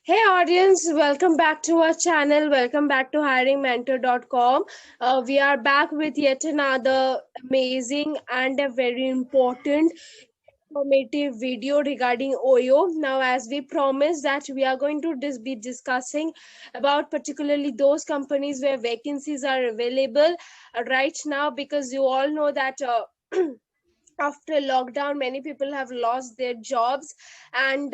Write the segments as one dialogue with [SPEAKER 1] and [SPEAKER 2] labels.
[SPEAKER 1] Hey audience, welcome back to our channel. Welcome back to hiringmentor.com. We are back with yet another amazing and a very important informative video regarding Oyo. Now, as we promised that we are going to be discussing about particularly those companies where vacancies are available right now, because you all know that after lockdown many people have lost their jobs, and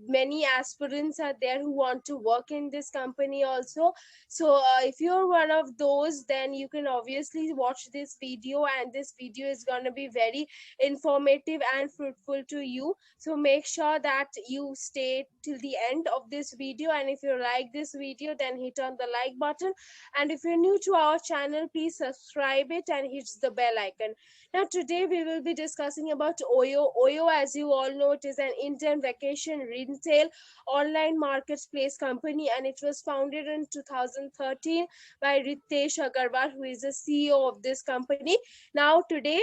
[SPEAKER 1] many aspirants are there who want to work in this company also. So if you're one of those, then you can obviously watch this video, and this video is going to be very informative and fruitful to you. So make sure that you stay till the end of this video, and if you like this video, then hit on the like button, and if you're new to our channel, please subscribe it and hit the bell icon. Now, today we will be discussing about Oyo. Oyo, as you all know, it is an Indian vacation retail online marketplace company, and it was founded in 2013 by Ritesh Agarwal, who is the CEO of this company. Now, today,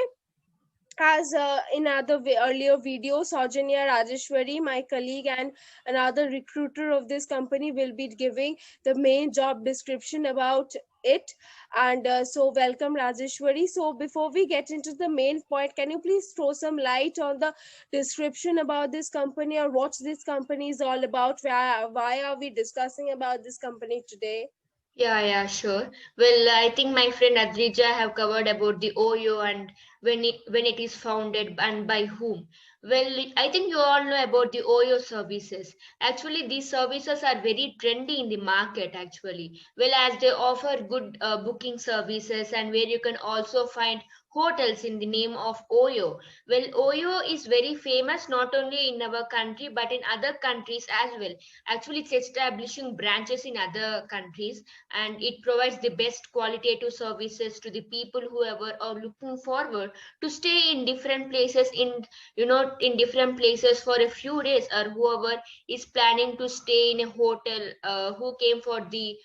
[SPEAKER 1] as in other earlier videos, Saujanya Rajeshwari, my colleague and another recruiter of this company, will be giving the main job description about it. And so welcome Rajeshwari. So before we get into the main point, can you please throw some light on the description about this company, or what this company is all about? Why are we discussing about this company today?
[SPEAKER 2] Yeah, sure. Well, I think my friend Adrija have covered about the Oyo and when it is founded and by whom. Well, I think you all know about the Oyo services. Actually, these services are very trendy in the market. Actually, well, as they offer good booking services and where you can also find hotels in the name of Oyo. Well, Oyo is very famous not only in our country but in other countries as well. Actually, it's establishing branches in other countries, and it provides the best qualitative services to the people whoever are looking forward to stay in different places in different places for a few days, or whoever is planning to stay in a hotel who came for the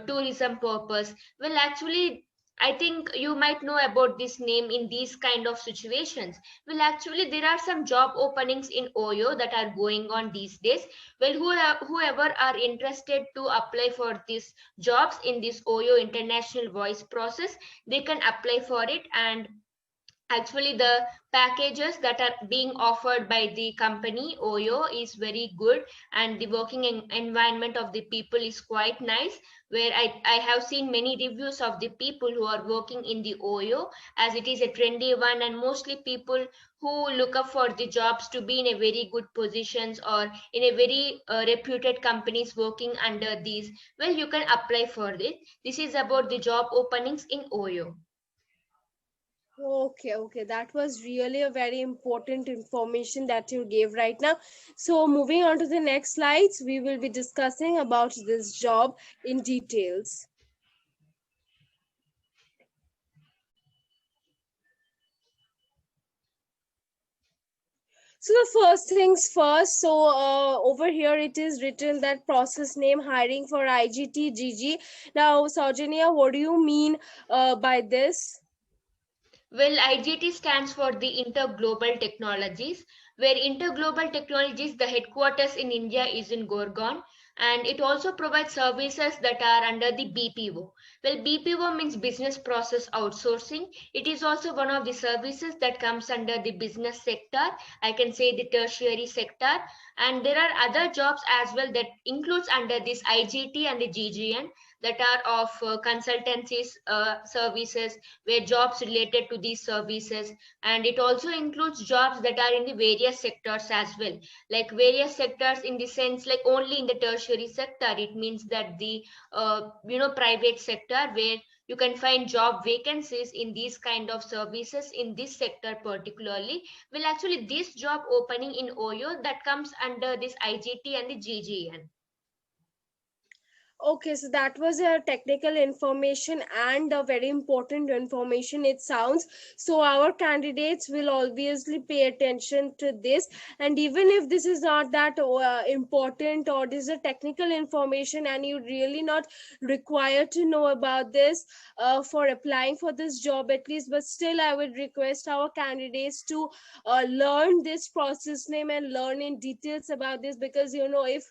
[SPEAKER 2] tourism purpose. Well, actually, I think you might know about this name in these kind of situations. Well, actually, there are some job openings in Oyo that are going on these days. Well, whoever are interested to apply for these jobs in this Oyo International Voice Process, they can apply for it. And actually, the packages that are being offered by the company Oyo is very good, and the working environment of the people is quite nice. Where I have seen many reviews of the people who are working in the Oyo, as it is a trendy one, and mostly people who look up for the jobs to be in a very good positions or in a very reputed companies working under these. Well, you can apply for it. This is about the job openings in Oyo.
[SPEAKER 1] Okay, that was really a very important information that you gave right now. So moving on to the next slides, we will be discussing about this job in details. So the first things first. So over here it is written that process name hiring for IGT. Now, Saujanya, what do you mean by this?
[SPEAKER 2] Well, IGT stands for the Interglobal Technologies, where Interglobal Technologies, the headquarters in India is in Gurgaon, and it also provides services that are under the BPO. Well, BPO means business process outsourcing. It is also one of the services that comes under the business sector. I can say the tertiary sector, and there are other jobs as well that includes under this IGT and the GGN, that are of consultancies services, where jobs related to these services. And it also includes jobs that are in the various sectors as well, like various sectors in the sense like only in the tertiary sector. It means that the private sector, where you can find job vacancies in these kind of services in this sector particularly. Well, actually, this job opening in Oyo, that comes under this IGT and the GGN.
[SPEAKER 1] Okay, so that was a technical information and a very important information, it sounds. So our candidates will obviously pay attention to this. And even if this is not that important, or this is a technical information and you really not required to know about this for applying for this job at least, but still I would request our candidates to learn this process name and learn in details about this, because if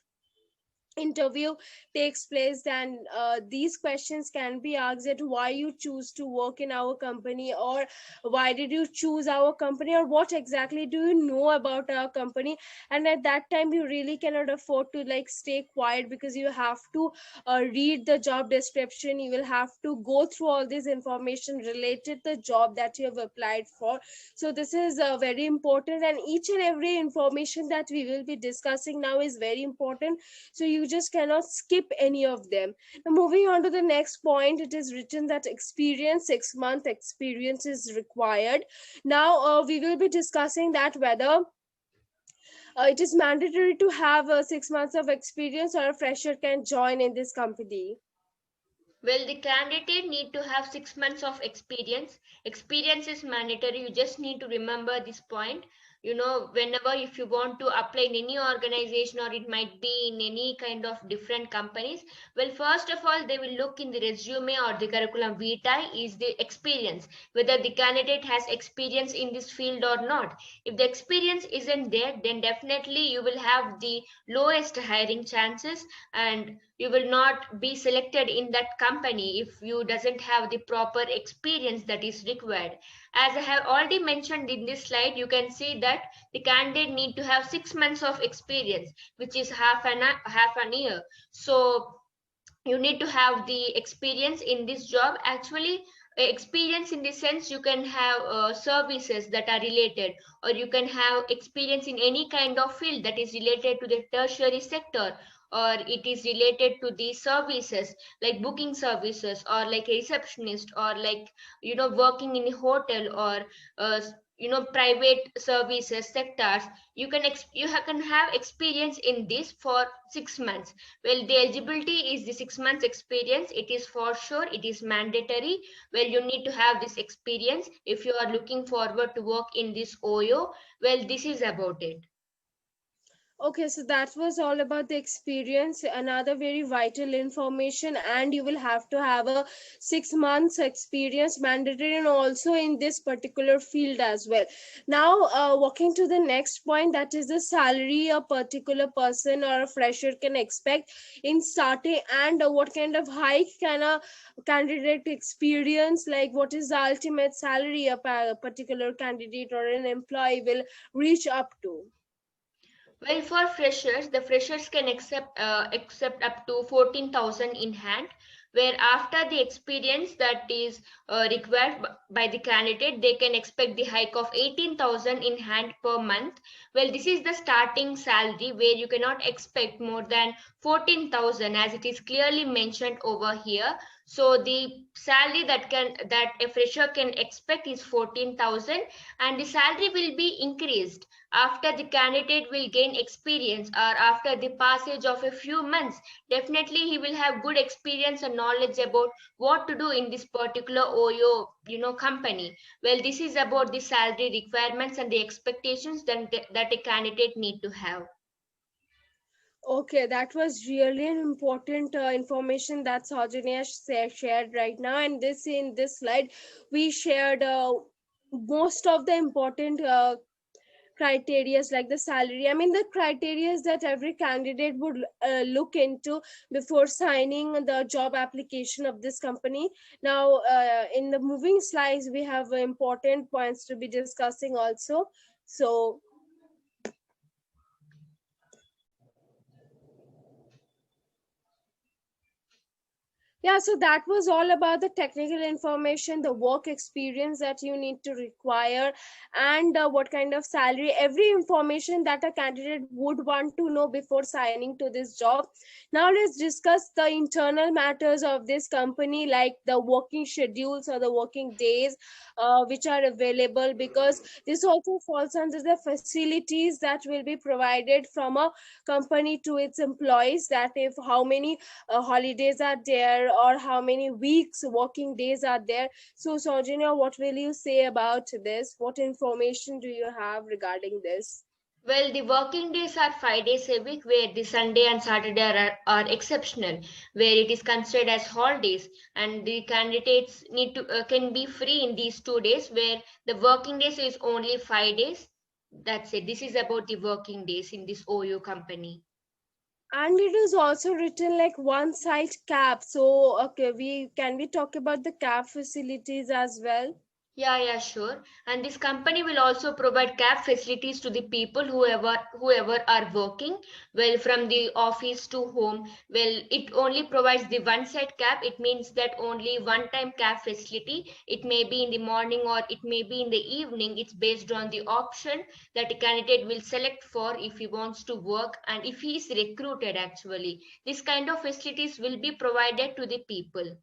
[SPEAKER 1] interview takes place, then these questions can be asked at why you choose to work in our company, or why did you choose our company, or what exactly do you know about our company. And at that time you really cannot afford to like stay quiet, because you have to read the job description, you will have to go through all this information related the job that you have applied for. So this is very important, and each and every information that we will be discussing now is very important, so you just cannot skip any of them. Now moving on to the next point, it is written that experience, 6 month experience is required. Now we will be discussing that whether it is mandatory to have 6 months of experience, or a fresher can join in this company.
[SPEAKER 2] Well, the candidate need to have 6 months of experience. Experience is mandatory. You just need to remember this point. You know, whenever if you want to apply in any organization, or it might be in any kind of different companies, well, first of all, they will look in the resume or the curriculum vitae is the experience, whether the candidate has experience in this field or not. If the experience isn't there, then definitely you will have the lowest hiring chances, and you will not be selected in that company if you doesn't have the proper experience that is required. As I have already mentioned in this slide, you can see that the candidate need to have 6 months of experience, which is half an year. So you need to have the experience in this job. Actually, experience in the sense you can have services that are related, or you can have experience in any kind of field that is related to the tertiary sector, or it is related to the services like booking services, or like a receptionist, or like working in a hotel, or uh, private services sectors. You can have experience in this for 6 months. Well, the eligibility is the 6 months experience. It is for sure, it is mandatory. Well, you need to have this experience if you are looking forward to work in this Oyo. Well, this is about it.
[SPEAKER 1] Okay, so that was all about the experience, another very vital information, and you will have to have a 6 months experience mandatory, and also in this particular field as well. Now, walking to the next point, that is the salary a particular person or a fresher can expect in starting, and what kind of hike can a candidate experience, like what is the ultimate salary a particular candidate or an employee will reach up to.
[SPEAKER 2] Well, for freshers, the freshers can accept up to 14,000 in hand, where after the experience that is required by the candidate, they can expect the hike of 18,000 in hand per month. Well, this is the starting salary where you cannot expect more than 14,000, as it is clearly mentioned over here. So the salary that a fresher can expect is 14,000, and the salary will be increased after the candidate will gain experience, or after the passage of a few months. Definitely he will have good experience and knowledge about what to do in this particular Oyo company. Well, this is about the salary requirements and the expectations that a candidate need to have.
[SPEAKER 1] Okay, that was really an important information that Saujanya shared right now. And this in this slide, we shared most of the important criterias, like the salary. I mean, the criterias that every candidate would look into before signing the job application of this company. Now, in the moving slides, we have important points to be discussing also. So yeah, so that was all about the technical information, the work experience that you need to require, and what kind of salary, every information that a candidate would want to know before signing to this job. Now let's discuss the internal matters of this company, like the working schedules or the working days which are available, because this also falls under the facilities that will be provided from a company to its employees, that if how many holidays are there, or how many weeks working days are there. So Saujanya, what will you say about this? What information do you have regarding this?
[SPEAKER 2] Well, the working days are 5 days a week, where the Sunday and Saturday are exceptional, where it is considered as holidays, and the candidates need to can be free in these 2 days, where the working days is only 5 days. That's it. This is about the working days in this OYO company.
[SPEAKER 1] And it is also written like one side cap. So okay, we talk about the cap facilities as well.
[SPEAKER 2] Yeah, sure. And this company will also provide cab facilities to the people whoever are working, well, from the office to home. Well, it only provides the one side cab. It means that only one time cab facility. It may be in the morning or it may be in the evening. It's based on the option that a candidate will select for if he wants to work and if he is recruited actually. This kind of facilities will be provided to the people.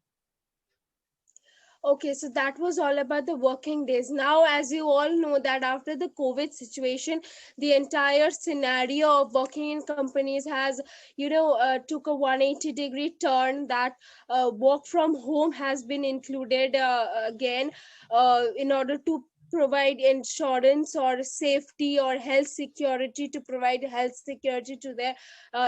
[SPEAKER 1] Okay, so that was all about the working days. Now, as you all know, that after the COVID situation, the entire scenario of working in companies has, took a 180-degree turn. That work from home has been included again, in order to provide insurance or safety or health security, to provide health security to their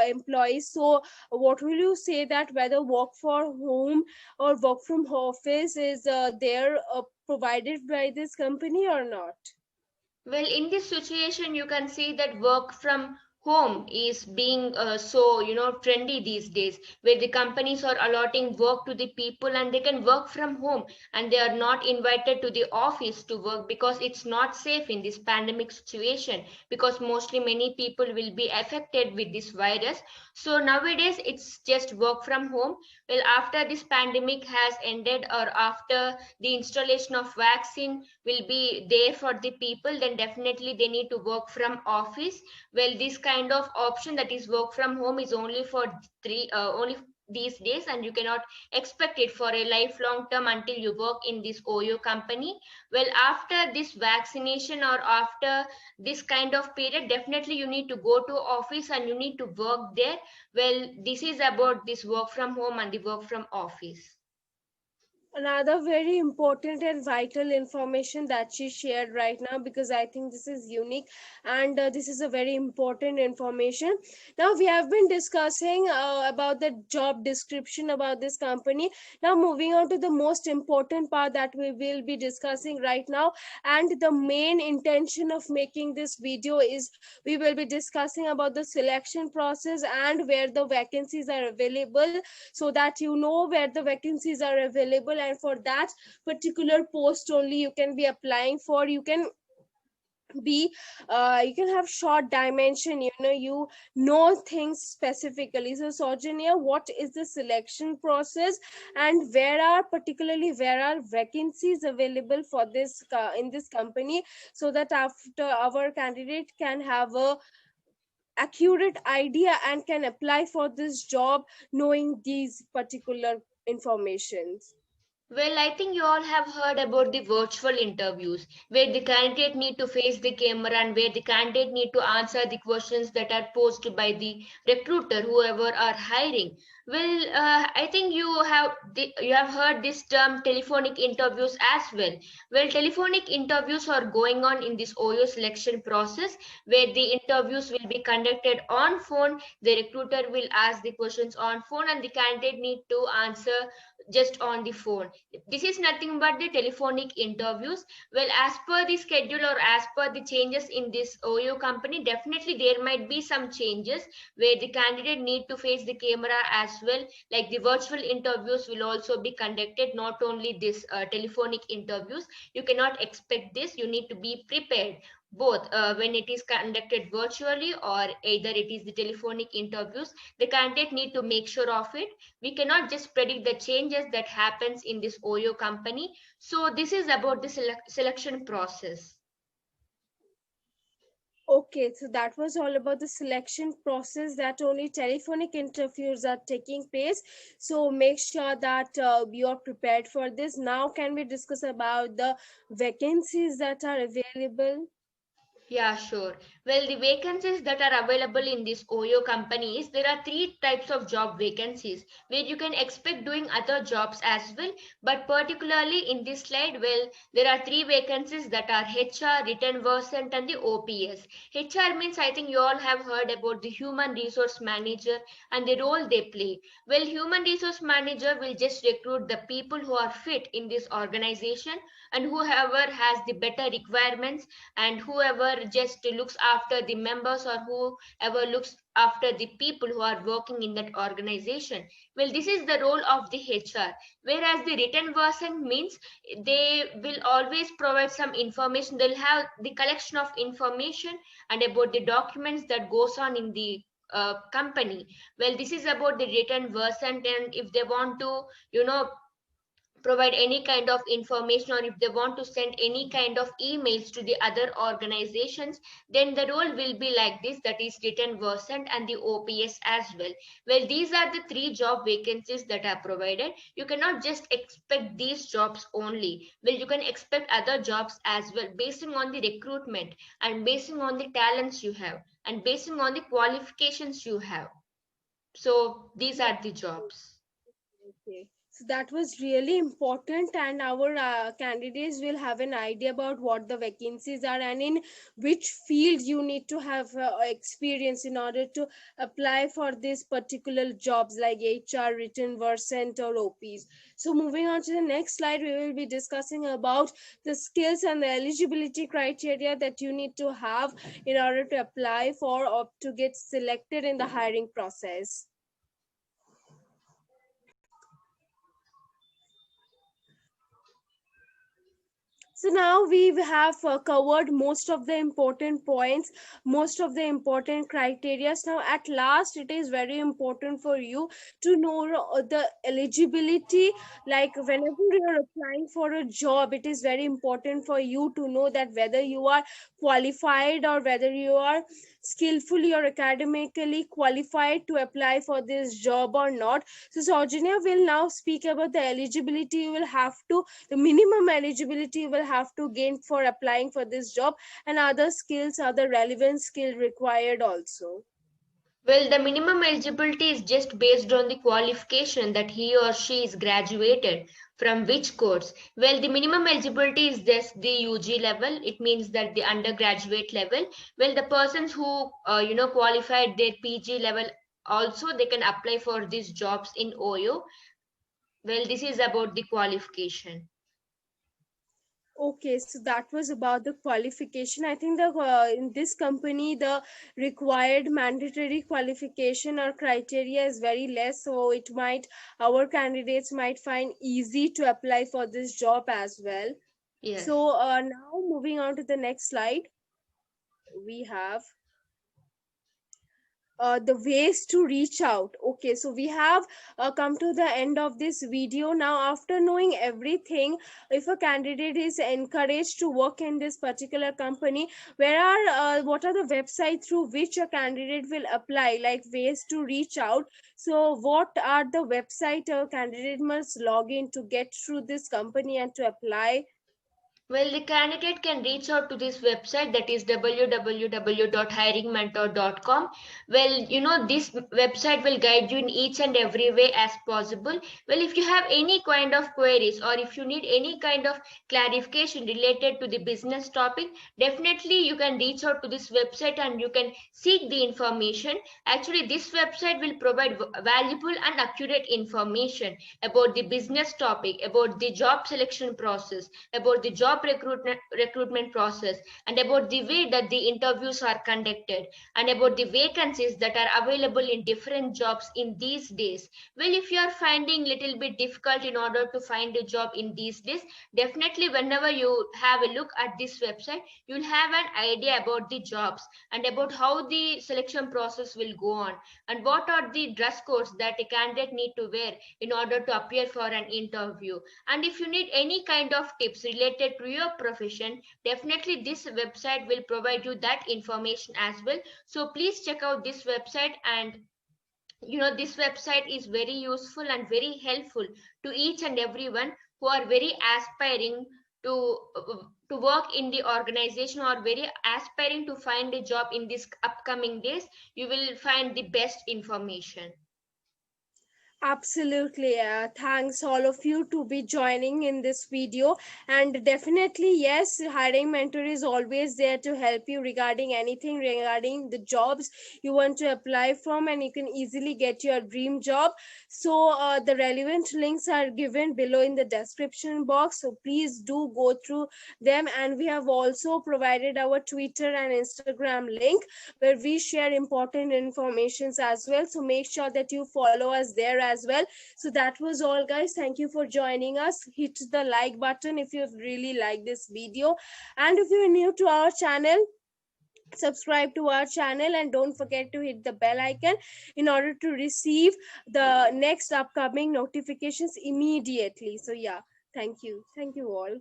[SPEAKER 1] employees. So, what will you say that whether work for home or work from office is there provided by this company or not?
[SPEAKER 2] Well, in this situation, you can see that work from home is being so trendy these days, where the companies are allotting work to the people and they can work from home and they are not invited to the office to work because it's not safe in this pandemic situation because mostly many people will be affected with this virus. So nowadays it's just work from home. Well, after this pandemic has ended or after the installation of vaccine will be there for the people, then definitely they need to work from office. Well, this kind of option that is work from home is only for only these days, and you cannot expect it for a lifelong term until you work in this Oyo company. Well, after this vaccination or after this kind of period, definitely you need to go to office and you need to work there. Well, this is about this work from home and the work from office.
[SPEAKER 1] Another very important and vital information that she shared right now, because I think this is unique, and this is a very important information. Now we have been discussing about the job description about this company. Now moving on to the most important part that we will be discussing right now, and the main intention of making this video is we will be discussing about the selection process and where the vacancies are available, so that you know where the vacancies are available, and for that particular post only you can be applying for. Be you can have short dimension, you know things specifically. So Sojanya, what is the selection process, and where are vacancies available for this in this company, so that after our candidate can have a accurate idea and can apply for this job knowing these particular informations.
[SPEAKER 2] Well, I think you all have heard about the virtual interviews where the candidate need to face the camera and where the candidate need to answer the questions that are posed by the recruiter, whoever are hiring. Well, I think you have heard this term telephonic interviews as well. Well, telephonic interviews are going on in this OYO selection process where the interviews will be conducted on phone. The recruiter will ask the questions on phone and the candidate need to answer just on the phone. This is nothing but the telephonic interviews. Well, as per the schedule or as per the changes in this Oyo company, definitely there might be some changes where the candidate need to face the camera as well. Like the virtual interviews will also be conducted, not only this telephonic interviews. You cannot expect this. You need to be prepared both when it is conducted virtually or either it is the telephonic interviews. The candidate need to make sure of it. We cannot just predict the changes that happens in this Oyo company. So this is about the selection process.
[SPEAKER 1] Okay, so that was all about the selection process, that only telephonic interviews are taking place. So make sure that you are prepared for this. Now can we discuss about the vacancies that are available?
[SPEAKER 2] Yeah, sure. Well, the vacancies that are available in this Oyo companies, there are three types of job vacancies where you can expect doing other jobs as well. But particularly in this slide, well, there are three vacancies that are HR, written version, and the OPS. HR means I think you all have heard about the human resource manager and the role they play. Well, human resource manager will just recruit the people who are fit in this organization and whoever has the better requirements and whoever whoever just looks after the members or whoever looks after the people who are working in that organization. Well, this is the role of the HR. Whereas the written version means they will always provide some information. They'll have the collection of information and about the documents that goes on in the company. Well, this is about the written version, and if they want to, provide any kind of information, or if they want to send any kind of emails to the other organizations, then the role will be like this, that is written version and the OPS as well. Well, these are the three job vacancies that are provided. You cannot just expect these jobs only. Well, you can expect other jobs as well, basing on the recruitment and basing on the talents you have and basing on the qualifications you have. So these are the jobs.
[SPEAKER 1] Okay, so that was really important, and our candidates will have an idea about what the vacancies are and in which field you need to have experience in order to apply for this particular jobs like HR, written, versant, or OPs. So, moving on to the next slide, we will be discussing about the skills and the eligibility criteria that you need to have in order to apply for or to get selected in the hiring process. So now we have covered most of the important points, most of the important criteria. Now at last, it is very important for you to know the eligibility. Like whenever you are applying for a job, it is very important for you to know that whether you are qualified or whether you are skillfully or academically qualified to apply for this job or not. So Saujanya will now speak about the eligibility you will have to, the minimum eligibility you will have to gain for applying for this job, and other skills, other relevant skill required also.
[SPEAKER 2] Well, the minimum eligibility is just based on the qualification that he or she is graduated from which course. Well, the minimum eligibility is just the UG level. It means that the undergraduate level. Well, the persons who qualified their PG level also they can apply for these jobs in Oyo. Well, this is about the qualification.
[SPEAKER 1] Okay, so that was about the qualification. I think the in this company the required mandatory qualification or criteria is very less, so it might, our candidates might find easy to apply for this job as well.
[SPEAKER 2] Yes.
[SPEAKER 1] So now moving on to the next slide, we have the ways to reach out. Okay, so we have come to the end of this video. Now after knowing everything, if a candidate is encouraged to work in this particular company, where are what are the websites through which a candidate will apply, like ways to reach out? So what are the website a candidate must log in to get through this company and to apply?
[SPEAKER 2] Well, the candidate can reach out to this website, that is www.hiringmentor.com. Well, this website will guide you in each and every way as possible. Well, if you have any kind of queries or if you need any kind of clarification related to the business topic, definitely you can reach out to this website and you can seek the information. Actually, this website will provide valuable and accurate information about the business topic, about the job selection process, about the job recruitment process, and about the way that the interviews are conducted, and about the vacancies that are available in different jobs in these days. Well, if you are finding little bit difficult in order to find a job in these days, definitely whenever you have a look at this website, you'll have an idea about the jobs and about how the selection process will go on, and what are the dress codes that a candidate need to wear in order to appear for an interview. And if you need any kind of tips related to your profession, definitely this website will provide you that information as well. So please check out this website, and this website is very useful and very helpful to each and everyone who are very aspiring to work in the organization or very aspiring to find a job in these upcoming days. You will find the best information.
[SPEAKER 1] Absolutely. Thanks all of you to be joining in this video. And definitely, yes, hiring mentor is always there to help you regarding anything regarding the jobs you want to apply from, and you can easily get your dream job. So the relevant links are given below in the description box. So please do go through them. And we have also provided our Twitter and Instagram link where we share important informations as well. So make sure that you follow us there as well. So that was all, guys. Thank you for joining us. Hit the like button if you really like this video, and if you're new to our channel, subscribe to our channel and don't forget to hit the bell icon in order to receive the next upcoming notifications immediately. So yeah, thank you all.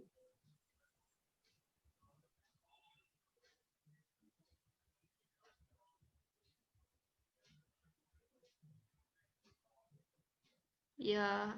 [SPEAKER 2] Yeah.